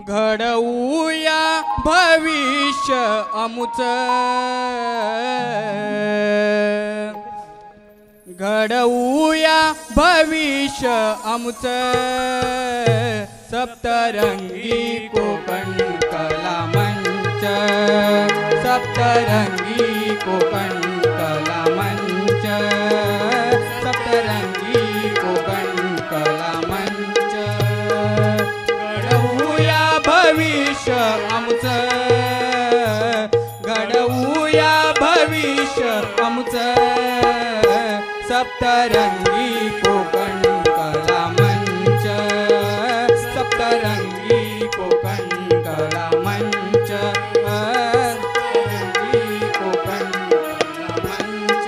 घडवूया भविष्य अमुच, घडवूया भविष्य अमुच, सप्तरंगी कोकण कला मंच, सप्तरंगी कोकण कला मंच, सप्तरंगी कोकण कला मंच, घडवूया भविष्य अमुच, घडवूया भविष्य अमुच, सप्तरंगी कोकण कला मंच, सप्तरंगी कोकण कला मंच, सप्तरंगी कोकण कला मंच।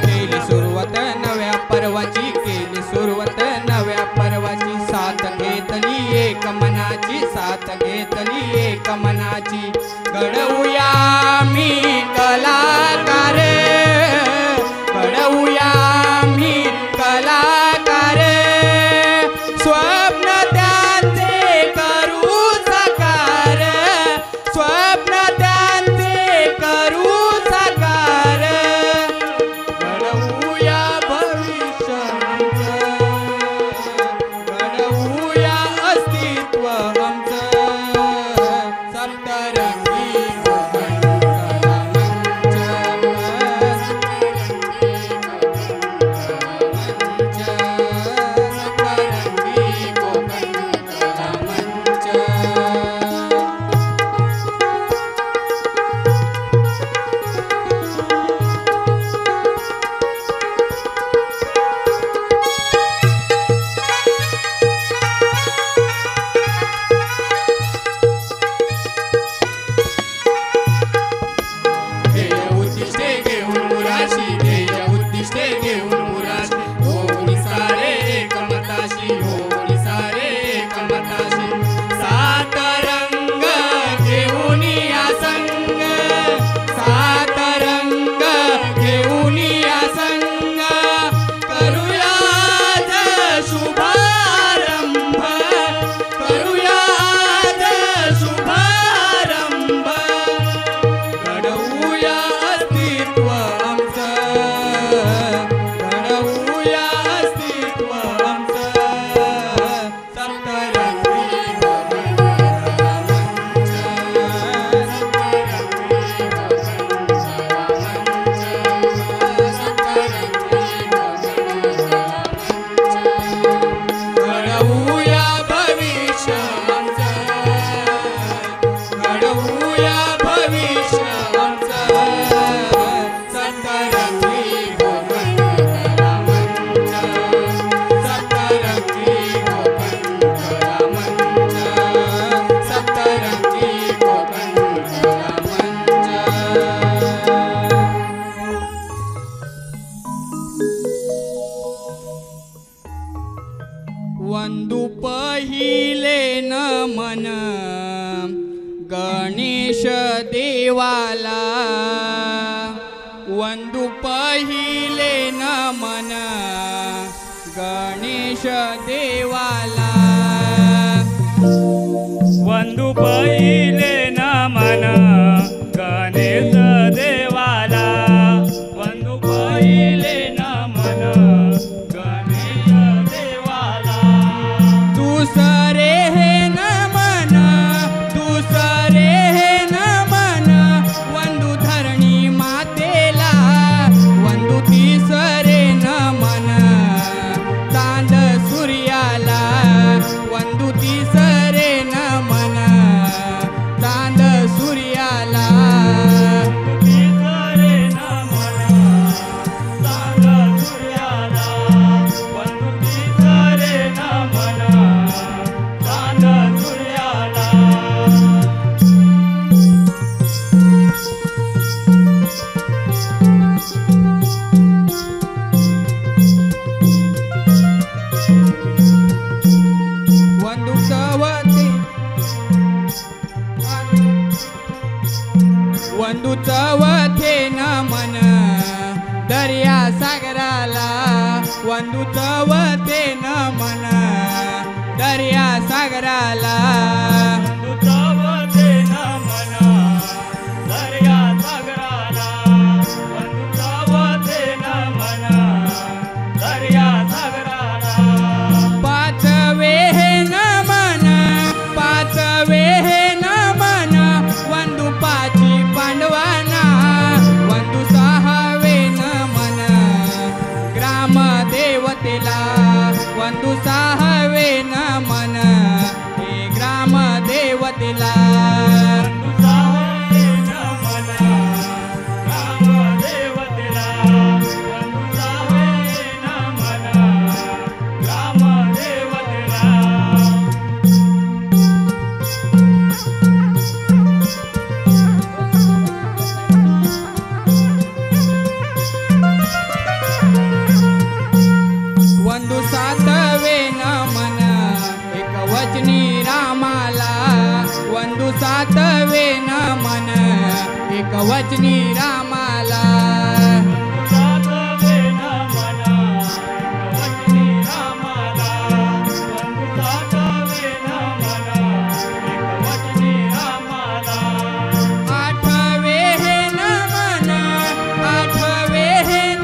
केली सुरुवात नव्या पर्वाची, साथ घेतली एक मनाची, साथ घेतली एक मनाची, घडवूया मी कलाकार, घडवूया मी कलाकार, स्वप्न त्यांचे करू साकार, स्वप्न त्यांचे करू साकार, घडवूया घडवूया अस्तित्व आमचं, सप्तरंगी कोकण कला मंच, सप्तरंगी कोकण कला मंच। वंदू पहिले नमन गणेश देवाला, वंदू पहिले नमन गणेश देवाला, वंदू पहिले नमन गणेश देवाला, वंदू पहिले नमन गणेश देवाला, दुसरे हे नमन, दुसरे हे नमन वंदू धरणी मातेला, वंदू तिसरे नमन चांद सूर्याला, वंदू तिसरे नमन चांद सूर्याला, चवथे नमन दर्या सागराला ಒಂದು चवथे नमन दर्या सागराला चवथे नमन दर्या सागराला ಒಂದು चवथे नमन दर्या सागराला पाचवे नमन पाचवे नमन ಒಂದು पाची पांडवांना ಒಂದು सहावे नमन ग्राम देवतेला ಒಂದು सहावे नमन हे ग्राम देवतेला ಒಂದು सातवे नमन एकवचनी रामाला ಒಂದು सातवे नमन एकवचनी रामाला सातवे नमन एकवचनी रामाला ಒಂದು सातवे नमन एकवचनी रामाला आठवे नमन आठवे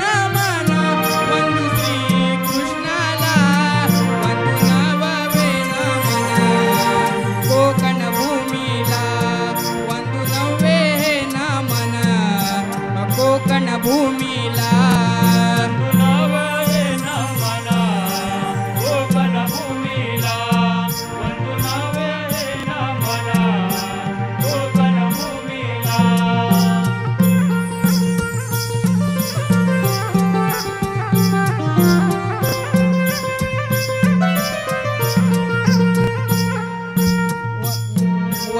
नमन ಒಂದು श्रीकृष्णाला ಒಂದು नववे नमन कोकण भूमीला ಒಂದು नववे नमन कोकण भूमीला नववे नमन कोकण भूमीला ಒಂದು नववे नमन कोकण भूमीला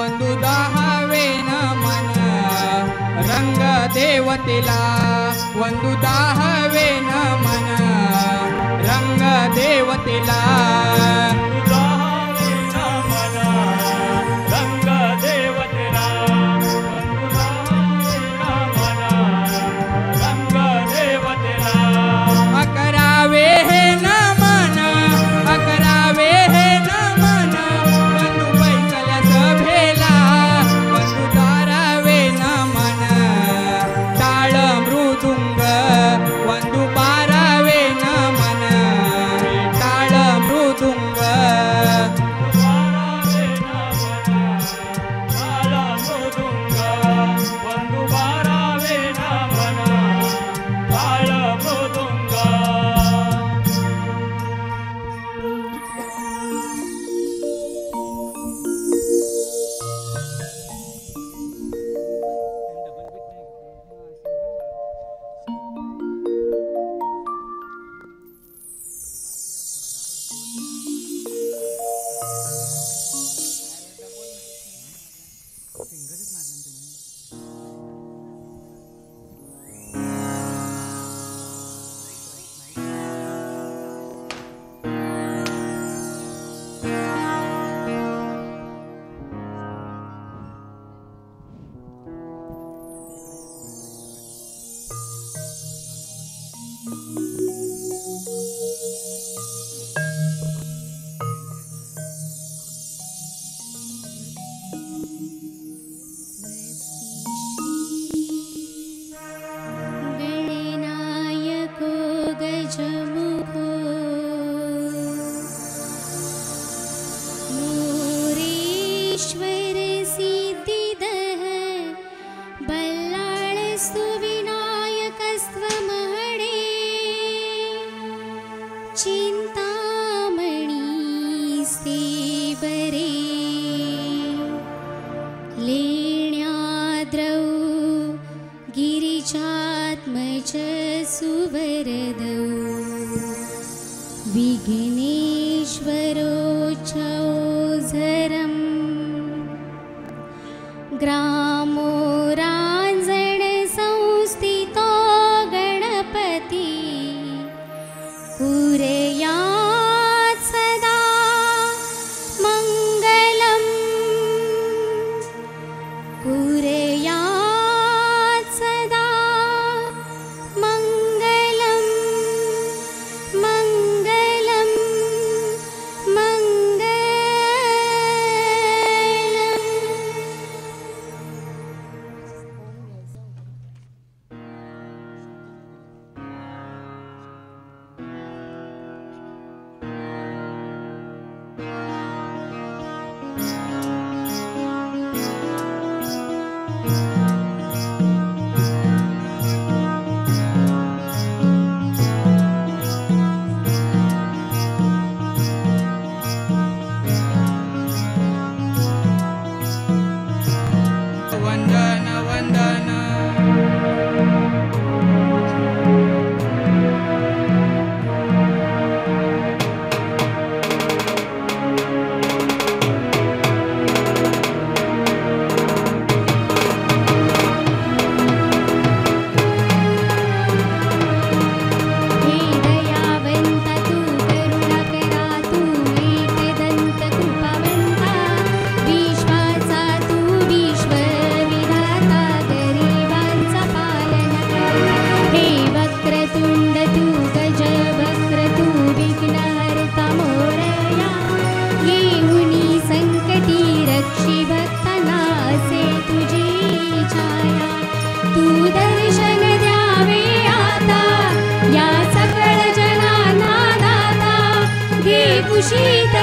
ಒಂದು दहावे नमन रंग देवतेला ಒಂದು दहावे नमन रंग देवतेला दहावे नमन रंग देवतेला ಒಂದು दहावे नमन रंग देवतेला अकरावे नमन अकरावे नमन ಒಂದು बैसल्या सभेला ಒಂದು बारावे नमन टाळ मृदुंग ಒಂದು बारावे नमन टाळ मृदुंग ಬಾರಾವೆ ನಮನ ಕಾಲ ಮೃದುಂಗ ಒಂದು ಬಾರಾವೆ ನಮನ ಕಾಲ ಮೃದುಂಗ गणनायको गजमुखो मोरेश्वर सिद्धिदः बल्लाळस्तु विनायकस्त्वमहडे चिन्तामणि सेवरे लेण्याद्रौ गिरिजात्मज सुवरदौ विघ्नेश्वरोच्चौझरम् ग्रामो राञ्जण संस्थितो गणपति कुर्यात् सदा मङ्गलम् कुर्यात् भूषित